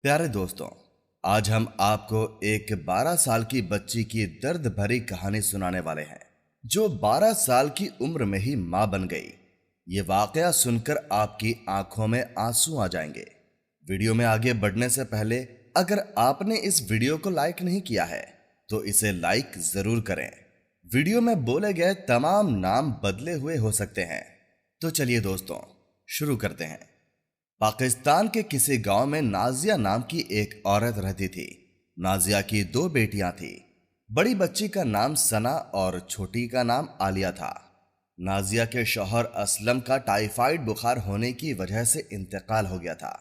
प्यारे दोस्तों, आज हम आपको एक 12 साल की बच्ची की दर्द भरी कहानी सुनाने वाले हैं जो 12 साल की उम्र में ही मां बन गई। ये वाकया सुनकर आपकी आंखों में आंसू आ जाएंगे। वीडियो में आगे बढ़ने से पहले अगर आपने इस वीडियो को लाइक नहीं किया है तो इसे लाइक जरूर करें। वीडियो में बोले गए तमाम नाम बदले हुए हो सकते हैं। तो चलिए दोस्तों, शुरू करते हैं। पाकिस्तान के किसी गांव में नाजिया नाम की एक औरत रहती थी। नाजिया की 2 बेटियां थी। बड़ी बच्ची का नाम सना और छोटी का नाम आलिया था। नाजिया के शौहर असलम का टाइफाइड बुखार होने की वजह से इंतकाल हो गया था।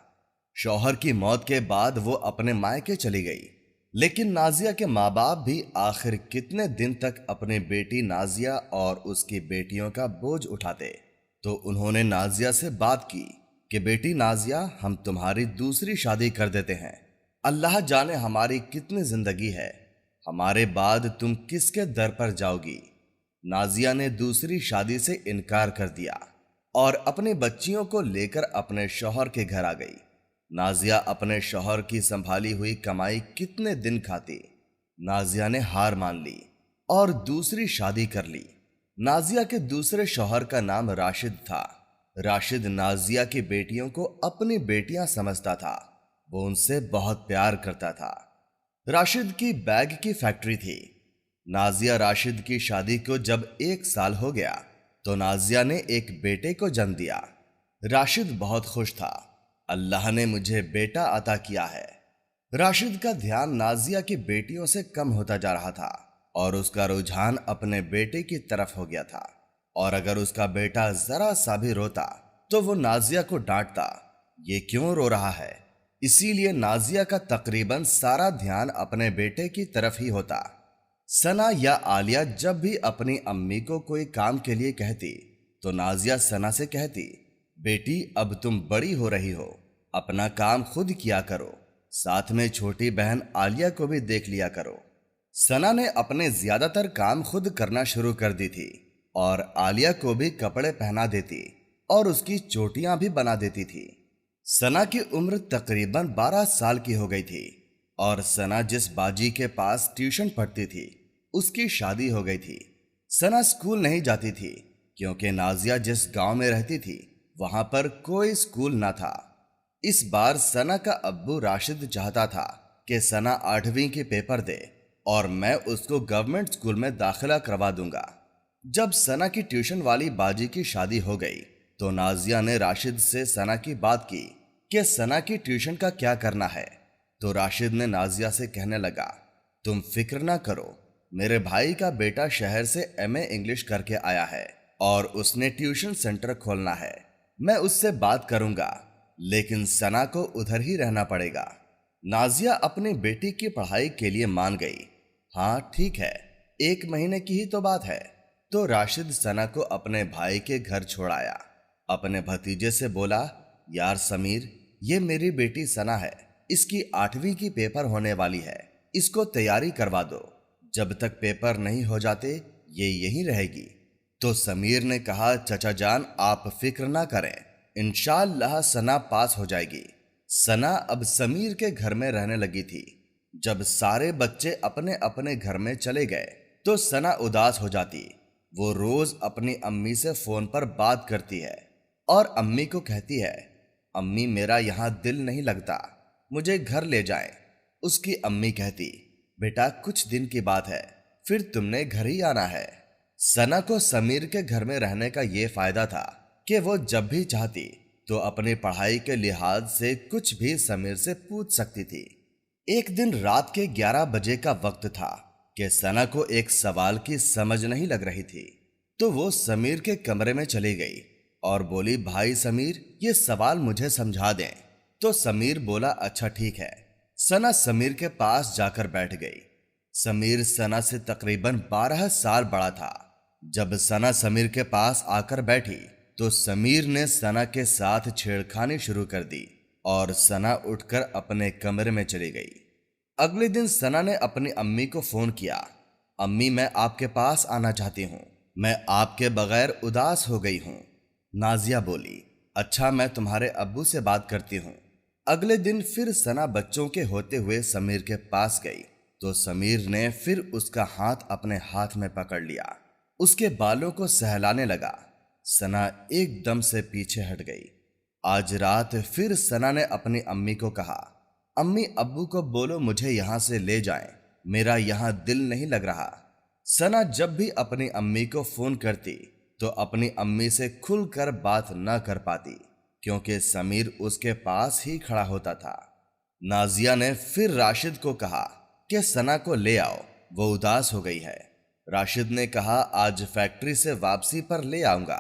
शौहर की मौत के बाद वो अपने मायके चली गई, लेकिन नाजिया के माँ बाप भी आखिर कितने दिन तक अपनी बेटी नाजिया और उसकी बेटियों का बोझ उठाते। तो उन्होंने नाजिया से बात की कि बेटी नाजिया, हम तुम्हारी दूसरी शादी कर देते हैं। अल्लाह जाने हमारी कितनी जिंदगी है, हमारे बाद तुम किसके दर पर जाओगी। नाजिया ने दूसरी शादी से इनकार कर दिया और अपनी बच्चियों को लेकर अपने शौहर के घर आ गई। नाजिया अपने शौहर की संभाली हुई कमाई कितने दिन खाती। नाजिया ने हार मान ली और दूसरी शादी कर ली। नाजिया के दूसरे शौहर का नाम राशिद था। राशिद नाजिया की बेटियों को अपनी बेटियां समझता था। वो उनसे बहुत प्यार करता था। राशिद की बैग की फैक्ट्री थी। नाजिया राशिद की शादी को जब 1 साल हो गया तो नाजिया ने एक बेटे को जन्म दिया। राशिद बहुत खुश था। अल्लाह ने मुझे बेटा अता किया है। राशिद का ध्यान नाजिया की बेटियों से कम होता जा रहा था और उसका रुझान अपने बेटे की तरफ हो गया था। और अगर उसका बेटा जरा सा भी रोता तो वो नाजिया को डांटता, ये क्यों रो रहा है। इसीलिए नाजिया का तकरीबन सारा ध्यान अपने बेटे की तरफ ही होता। सना या आलिया जब भी अपनी अम्मी को कोई काम के लिए कहती तो नाजिया सना से कहती, बेटी अब तुम बड़ी हो रही हो, अपना काम खुद किया करो, साथ में छोटी बहन आलिया को भी देख लिया करो। सना ने अपने ज्यादातर काम खुद करना शुरू कर दी थी और आलिया को भी कपड़े पहना देती और उसकी चोटियां भी बना देती थी। सना की उम्र तकरीबन 12 साल की हो गई थी और सना जिस बाजी के पास ट्यूशन पढ़ती थी उसकी शादी हो गई थी। सना स्कूल नहीं जाती थी क्योंकि नाजिया जिस गांव में रहती थी वहां पर कोई स्कूल ना था। इस बार सना का अब्बू राशिद चाहता था कि सना 8वीं के पेपर दे और मैं उसको गवर्नमेंट स्कूल में दाखिला करवा दूंगा। जब सना की ट्यूशन वाली बाजी की शादी हो गई तो नाजिया ने राशिद से सना की बात की कि सना की ट्यूशन का क्या करना है। तो राशिद ने नाजिया से कहने लगा, तुम फिक्र ना करो, मेरे भाई का बेटा शहर से एमए इंग्लिश करके आया है और उसने ट्यूशन सेंटर खोलना है। मैं उससे बात करूंगा, लेकिन सना को उधर ही रहना पड़ेगा। नाजिया अपनी बेटी की पढ़ाई के लिए मान गई। हाँ ठीक है, 1 महीने की ही तो बात है। तो राशिद सना को अपने भाई के घर छोड़ाया। अपने भतीजे से बोला, यार समीर, ये मेरी बेटी सना है, इसकी 8वीं की पेपर होने वाली है, इसको तैयारी करवा दो। जब तक पेपर नहीं हो जाते ये यहीं रहेगी। तो समीर ने कहा, चचा जान आप फिक्र ना करें, इंशाअल्लाह सना पास हो जाएगी। सना अब समीर के घर में रहने लगी थी। जब सारे बच्चे अपने अपने घर में चले गए तो सना उदास हो जाती। वो रोज अपनी अम्मी से फोन पर बात करती है और अम्मी को कहती है, अम्मी मेरा यहाँ दिल नहीं लगता, मुझे घर ले जाएं। उसकी अम्मी कहती, बेटा कुछ दिन की बात है, फिर तुमने घर ही आना है। सना को समीर के घर में रहने का ये फायदा था कि वो जब भी चाहती तो अपनी पढ़ाई के लिहाज से कुछ भी समीर से पूछ सकती थी। एक दिन रात के 11 बजे का वक्त था कि सना को एक सवाल की समझ नहीं लग रही थी। तो वो समीर के कमरे में चली गई और बोली, भाई समीर, ये सवाल मुझे समझा दें। तो समीर बोला, अच्छा ठीक है। सना समीर के पास जाकर बैठ गई। समीर सना से तकरीबन 12 साल बड़ा था। जब सना समीर के पास आकर बैठी तो समीर ने सना के साथ छेड़खानी शुरू कर दी और सना उठकर अपने कमरे में चली गई। अगले दिन सना ने अपनी अम्मी को फोन किया, अम्मी मैं आपके पास आना चाहती हूँ, मैं आपके बगैर उदास हो गई हूँ। नाजिया बोली, अच्छा मैं तुम्हारे अब्बू से बात करती हूँ। अगले दिन फिर सना बच्चों के होते हुए समीर के पास गई तो समीर ने फिर उसका हाथ अपने हाथ में पकड़ लिया, उसके बालों को सहलाने लगा। सना एकदम से पीछे हट गई। आज रात फिर सना ने अपनी अम्मी को कहा, अम्मी अब्बू को बोलो मुझे यहां से ले जाएं, मेरा यहां दिल नहीं लग रहा। सना जब भी अपनी अम्मी को फोन करती तो अपनी अम्मी से खुलकर बात न कर पाती, क्योंकि समीर उसके पास ही खड़ा होता था। नाजिया ने फिर राशिद को कहा कि सना को ले आओ, वो उदास हो गई है। राशिद ने कहा, आज फैक्ट्री से वापसी पर ले आऊंगा।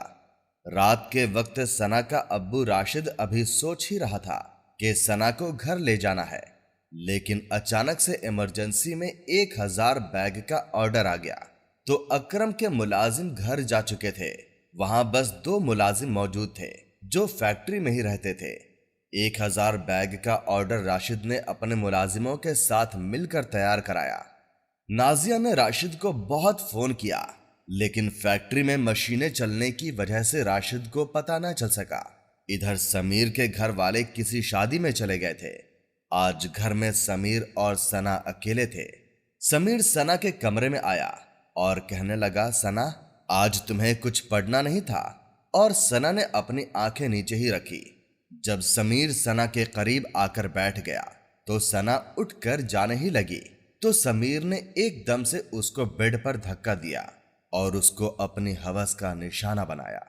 रात के वक्त सना का अब्बू राशिद अभी सोच ही रहा था कि सना को घर ले जाना है, लेकिन अचानक से इमरजेंसी में 1000 बैग का ऑर्डर आ गया। तो अकरम के मुलाजिम घर जा चुके थे। वहां बस 2 मुलाजिम मौजूद थे जो फैक्ट्री में ही रहते थे। 1000 बैग का ऑर्डर राशिद ने अपने मुलाजिमों के साथ मिलकर तैयार कराया। नाजिया ने राशिद को बहुत फोन किया, लेकिन फैक्ट्री में मशीनें चलने की वजह से राशिद को पता न चल सका। इधर समीर के घर वाले किसी शादी में चले गए थे। आज घर में समीर और सना अकेले थे। समीर सना के कमरे में आया और कहने लगा, सना आज तुम्हें कुछ पढ़ना नहीं था? और सना ने अपनी आंखें नीचे ही रखी। जब समीर सना के करीब आकर बैठ गया तो सना उठकर जाने ही लगी तो समीर ने एकदम से उसको बेड पर धक्का दिया और उसको अपनी हवस का निशाना बनाया।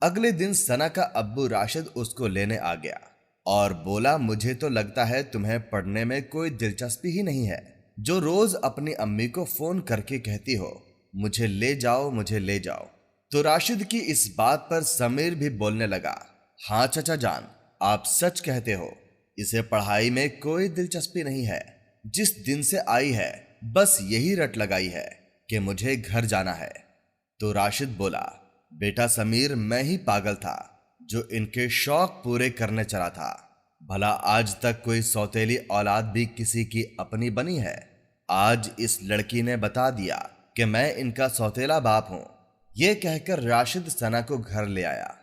अगले दिन सना का अब्बू राशिद उसको लेने आ गया और बोला, मुझे तो लगता है तुम्हें पढ़ने में कोई दिलचस्पी ही नहीं है, जो रोज अपनी अम्मी को फोन करके कहती हो मुझे ले जाओ मुझे ले जाओ। तो राशिद की इस बात पर समीर भी बोलने लगा, हाँ चचा जान, आप सच कहते हो, इसे पढ़ाई में कोई दिलचस्पी नहीं है। जिस दिन से आई है बस यही रट लगाई है कि मुझे घर जाना है। तो राशिद बोला, बेटा समीर, मैं ही पागल था जो इनके शौक पूरे करने चला था। भला आज तक कोई सौतेली औलाद भी किसी की अपनी बनी है? आज इस लड़की ने बता दिया कि मैं इनका सौतेला बाप हूं। यह कहकर राशिद सना को घर ले आया।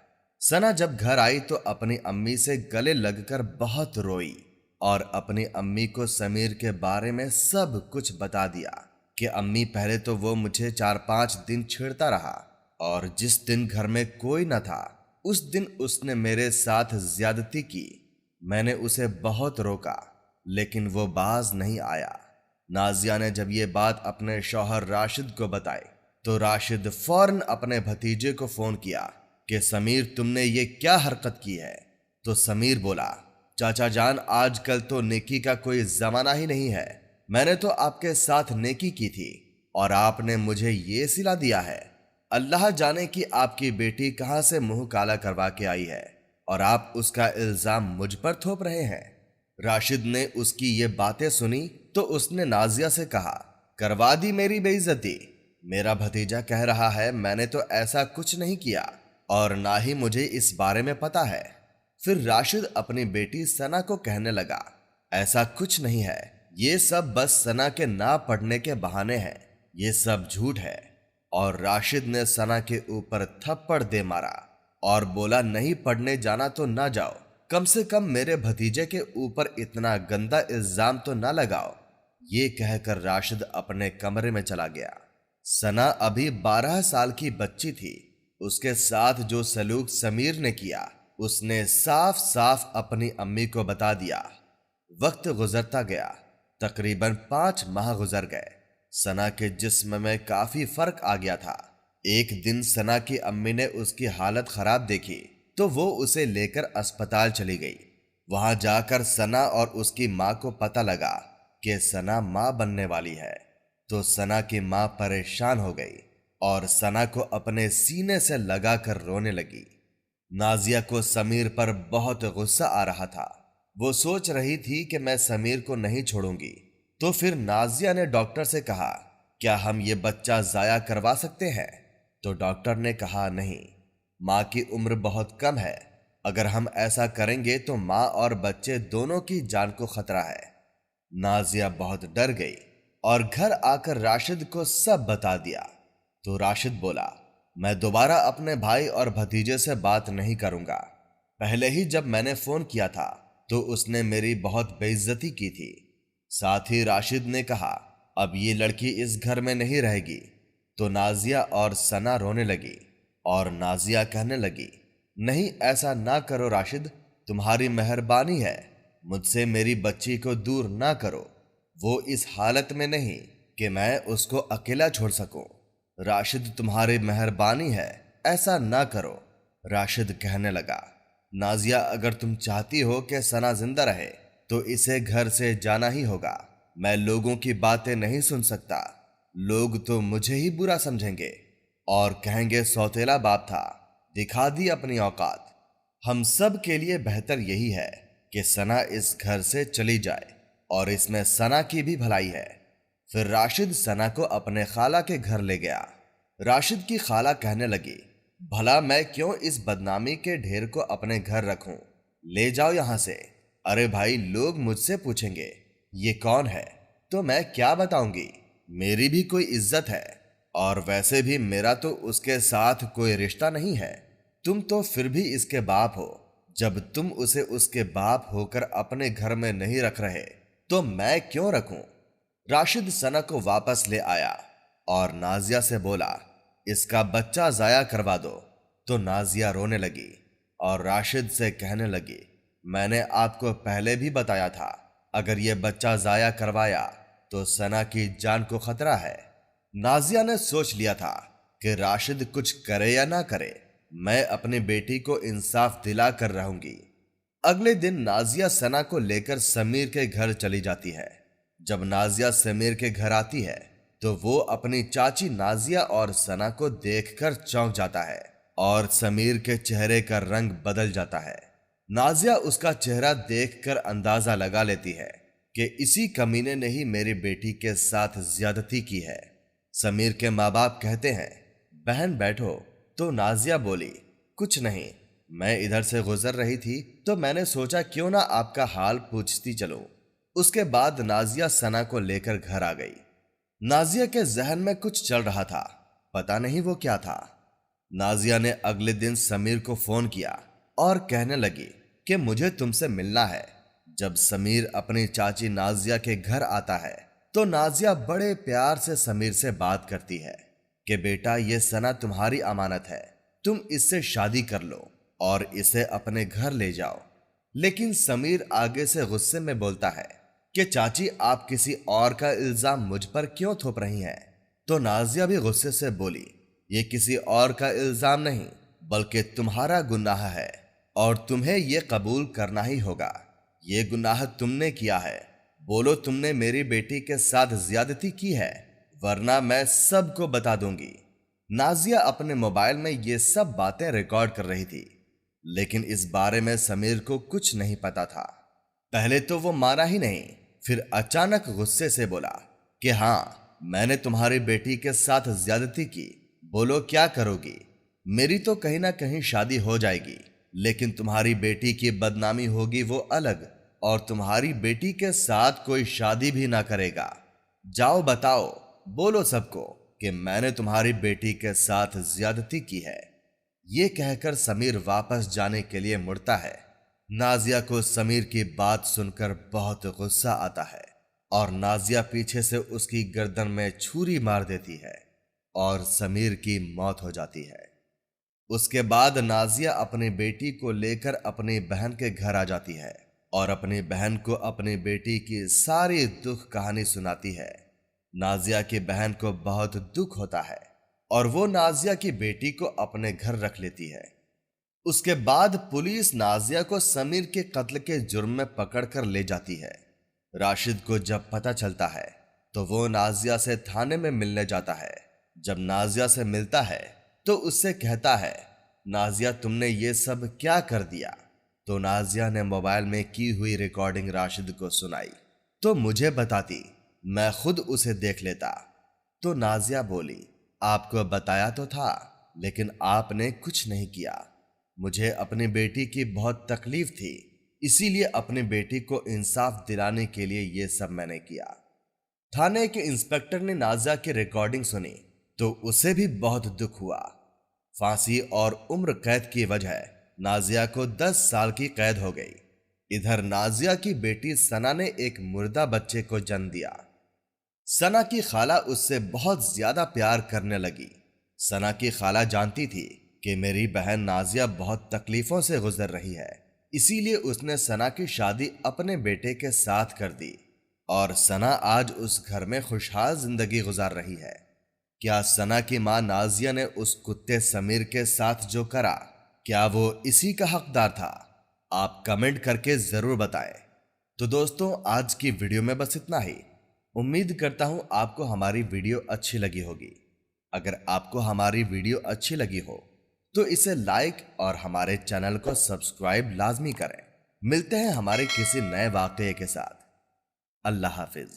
सना जब घर आई तो अपनी अम्मी से गले लगकर बहुत रोई और अपनी अम्मी को समीर के बारे में सब कुछ बता दिया कि अम्मी पहले तो वो मुझे 4-5 दिन छेड़ता रहा और जिस दिन घर में कोई न था उस दिन उसने मेरे साथ ज्यादती की। मैंने उसे बहुत रोका लेकिन वो बाज नहीं आया। नाजिया ने जब ये बात अपने शौहर राशिद को बताई तो राशिद फौरन अपने भतीजे को फोन किया कि समीर तुमने ये क्या हरकत की है। तो समीर बोला, चाचा जान, आजकल तो नेकी का कोई जमाना ही नहीं है। मैंने तो आपके साथ नेकी की थी और आपने मुझे ये सिला दिया है। अल्लाह जाने कि आपकी बेटी कहां से मुंह काला करवा के आई है और आप उसका इल्जाम मुझ पर थोप रहे हैं। राशिद ने उसकी ये बातें सुनी तो उसने नाजिया से कहा, करवा दी मेरी बेइज्जती। मेरा भतीजा कह रहा है मैंने तो ऐसा कुछ नहीं किया और ना ही मुझे इस बारे में पता है। फिर राशिद अपनी बेटी सना को कहने लगा, ऐसा कुछ नहीं है, ये सब बस सना के ना पढ़ने के बहाने हैं, ये सब झूठ है। और राशिद ने सना के ऊपर थप्पड़ दे मारा और बोला, नहीं पढ़ने जाना तो ना जाओ, कम से कम मेरे भतीजे के ऊपर इतना गंदा इल्जाम तो ना लगाओ। ये कहकर राशिद अपने कमरे में चला गया। सना अभी 12 साल की बच्ची थी। उसके साथ जो सलूक समीर ने किया उसने साफ साफ अपनी अम्मी को बता दिया। वक्त गुजरता गया, तकरीबन 5 माह गुजर गए। सना के जिस्म में काफी फर्क आ गया था। एक दिन सना की अम्मी ने उसकी हालत खराब देखी तो वो उसे लेकर अस्पताल चली गई। वहां जाकर सना और उसकी मां को पता लगा कि सना मां बनने वाली है। तो सना की मां परेशान हो गई और सना को अपने सीने से लगाकर रोने लगी। नाजिया को समीर पर बहुत गुस्सा आ रहा था। वो सोच रही थी कि मैं समीर को नहीं छोड़ूंगी। तो फिर नाजिया ने डॉक्टर से कहा, क्या हम ये बच्चा जाया करवा सकते हैं? तो डॉक्टर ने कहा, नहीं, माँ की उम्र बहुत कम है, अगर हम ऐसा करेंगे तो माँ और बच्चे दोनों की जान को खतरा है। नाजिया बहुत डर गई और घर आकर राशिद को सब बता दिया। तो राशिद बोला, मैं दोबारा अपने भाई और भतीजे से बात नहीं करूंगा। पहले ही जब मैंने फोन किया था تو اس نے میری بہت بے عزتی کی تھی۔ ساتھ ہی راشد نے کہا اب یہ لڑکی اس گھر میں نہیں رہے گی۔ تو نازیہ اور ثنا رونے لگی اور نازیہ کہنے لگی نہیں ایسا نہ کرو راشد، تمہاری مہربانی ہے، مجھ سے میری بچی کو دور نہ کرو، وہ اس حالت میں نہیں کہ میں اس کو اکیلا چھوڑ سکوں۔ راشد تمہاری مہربانی ہے، ایسا نہ کرو، راشد کہنے لگا نازیہ اگر تم چاہتی ہو کہ ثنا زندہ رہے تو اسے گھر سے جانا ہی ہوگا، میں لوگوں کی باتیں نہیں سن سکتا، لوگ تو مجھے ہی برا سمجھیں گے اور کہیں گے سوتیلا باپ تھا، دکھا دی اپنی اوقات۔ ہم سب کے لیے بہتر یہی ہے کہ ثنا اس گھر سے چلی جائے اور اس میں ثنا کی بھی بھلائی ہے۔ پھر راشد ثنا کو اپنے خالہ کے گھر لے گیا۔ راشد کی خالہ کہنے لگی بھلا میں کیوں اس بدنامی کے ڈھیر کو اپنے گھر رکھوں، لے جاؤ یہاں سے۔ ارے بھائی لوگ مجھ سے پوچھیں گے یہ کون ہے تو میں کیا بتاؤں گی، میری بھی کوئی عزت ہے، اور ویسے بھی میرا تو اس کے ساتھ کوئی رشتہ نہیں ہے، تم تو پھر بھی اس کے باپ ہو، جب تم اسے اس کے باپ ہو کر اپنے گھر میں نہیں رکھ رہے تو میں کیوں رکھوں۔ راشد ثنا کو واپس لے آیا اور نازیہ سے بولا اس کا بچہ ضائع کروا دو۔ تو نازیہ رونے لگی اور راشد سے کہنے لگی میں نے آپ کو پہلے بھی بتایا تھا اگر یہ بچہ ضائع کروایا تو ثنا کی جان کو خطرہ ہے۔ نازیہ نے سوچ لیا تھا کہ راشد کچھ کرے یا نہ کرے میں اپنی بیٹی کو انصاف دلا کر رہوں گی۔ اگلے دن نازیہ ثنا کو لے کر سمیر کے گھر چلی جاتی ہے۔ جب نازیہ سمیر کے گھر آتی ہے تو وہ اپنی چاچی نازیہ اور ثنا کو دیکھ کر چونک جاتا ہے اور سمیر کے چہرے کا رنگ بدل جاتا ہے۔ نازیہ اس کا چہرہ دیکھ کر اندازہ لگا لیتی ہے کہ اسی کمینے نے ہی میری بیٹی کے ساتھ زیادتی کی ہے۔ سمیر کے ماں باپ کہتے ہیں بہن بیٹھو، تو نازیہ بولی کچھ نہیں، میں ادھر سے گزر رہی تھی تو میں نے سوچا کیوں نہ آپ کا حال پوچھتی چلوں۔ اس کے بعد نازیہ ثنا کو لے کر گھر آ گئی۔ نازیہ کے ذہن میں کچھ چل رہا تھا، پتہ نہیں وہ کیا تھا۔ نازیہ نے اگلے دن سمیر کو فون کیا اور کہنے لگی کہ مجھے تم سے ملنا ہے۔ جب سمیر اپنی چاچی نازیہ کے گھر آتا ہے تو نازیہ بڑے پیار سے سمیر سے بات کرتی ہے کہ بیٹا یہ ثنا تمہاری امانت ہے، تم اس سے شادی کر لو اور اسے اپنے گھر لے جاؤ۔ لیکن سمیر آگے سے غصے میں بولتا ہے کہ چاچی آپ کسی اور کا الزام مجھ پر کیوں تھوپ رہی ہیں؟ تو نازیہ بھی غصے سے بولی یہ کسی اور کا الزام نہیں بلکہ تمہارا گناہ ہے اور تمہیں یہ قبول کرنا ہی ہوگا، یہ گناہ تم نے کیا ہے، بولو تم نے میری بیٹی کے ساتھ زیادتی کی ہے ورنہ میں سب کو بتا دوں گی۔ نازیہ اپنے موبائل میں یہ سب باتیں ریکارڈ کر رہی تھی، لیکن اس بارے میں سمیر کو کچھ نہیں پتا تھا۔ پہلے تو وہ مانا ہی نہیں، پھر اچانک غصے سے بولا کہ ہاں میں نے تمہاری بیٹی کے ساتھ زیادتی کی، بولو کیا کرو گی؟ میری تو کہیں نہ کہیں شادی ہو جائے گی، لیکن تمہاری بیٹی کی بدنامی ہوگی وہ الگ، اور تمہاری بیٹی کے ساتھ کوئی شادی بھی نہ کرے گا۔ جاؤ بتاؤ، بولو سب کو کہ میں نے تمہاری بیٹی کے ساتھ زیادتی کی ہے۔ یہ کہہ کر سمیر واپس جانے کے لیے مڑتا ہے۔ نازیہ کو سمیر کی بات سن کر بہت غصہ آتا ہے اور نازیہ پیچھے سے اس کی گردن میں چھری مار دیتی ہے اور سمیر کی موت ہو جاتی ہے۔ اس کے بعد نازیہ اپنی بیٹی کو لے کر اپنی بہن کے گھر آ جاتی ہے اور اپنی بہن کو اپنی بیٹی کی ساری دکھ کہانی سناتی ہے۔ نازیہ کی بہن کو بہت دکھ ہوتا ہے اور وہ نازیہ کی بیٹی کو اپنے گھر رکھ لیتی ہے۔ اس کے بعد پولیس نازیہ کو سمیر کے قتل کے جرم میں پکڑ کر لے جاتی ہے۔ راشد کو جب پتہ چلتا ہے تو وہ نازیہ سے تھانے میں ملنے جاتا ہے۔ جب نازیہ سے ملتا ہے تو اس سے کہتا ہے نازیہ تم نے یہ سب کیا کر دیا؟ تو نازیہ نے موبائل میں کی ہوئی ریکارڈنگ راشد کو سنائی تو مجھے بتاتی، میں خود اسے دیکھ لیتا۔ تو نازیہ بولی آپ کو بتایا تو تھا لیکن آپ نے کچھ نہیں کیا، مجھے اپنی بیٹی کی بہت تکلیف تھی، اسی لیے اپنی بیٹی کو انصاف دلانے کے لیے یہ سب میں نے کیا۔ تھانے کے انسپکٹر نے نازیہ کی ریکارڈنگ سنی تو اسے بھی بہت دکھ ہوا۔ پھانسی اور عمر قید کی وجہ نازیہ کو 10 سال کی قید ہو گئی۔ इधर नाजिया की बेटी सना ने एक मुर्दा बच्चे को जन्म दिया। सना की खाला उससे बहुत ज्यादा प्यार करने लगी। सना की खाला जानती थी कि मेरी बहन नाजिया बहुत तकलीफों से गुजर रही है, इसीलिए उसने सना की शादी अपने बेटे के साथ कर दी और सना आज उस घर में खुशहाल जिंदगी गुजार रही है। क्या सना की मां नाजिया ने उस कुत्ते समीर के साथ जो करा, क्या वो इसी का हकदार था? आप कमेंट करके जरूर बताएं। तो दोस्तों, आज की वीडियो में बस इतना ही। उम्मीद करता हूं आपको हमारी वीडियो अच्छी लगी होगी। अगर आपको हमारी वीडियो अच्छी लगी हो तो इसे लाइक और हमारे चैनल को सब्सक्राइब लाजमी करें। मिलते हैं हमारे किसी नए वाकये के साथ। अल्लाह हाफिज।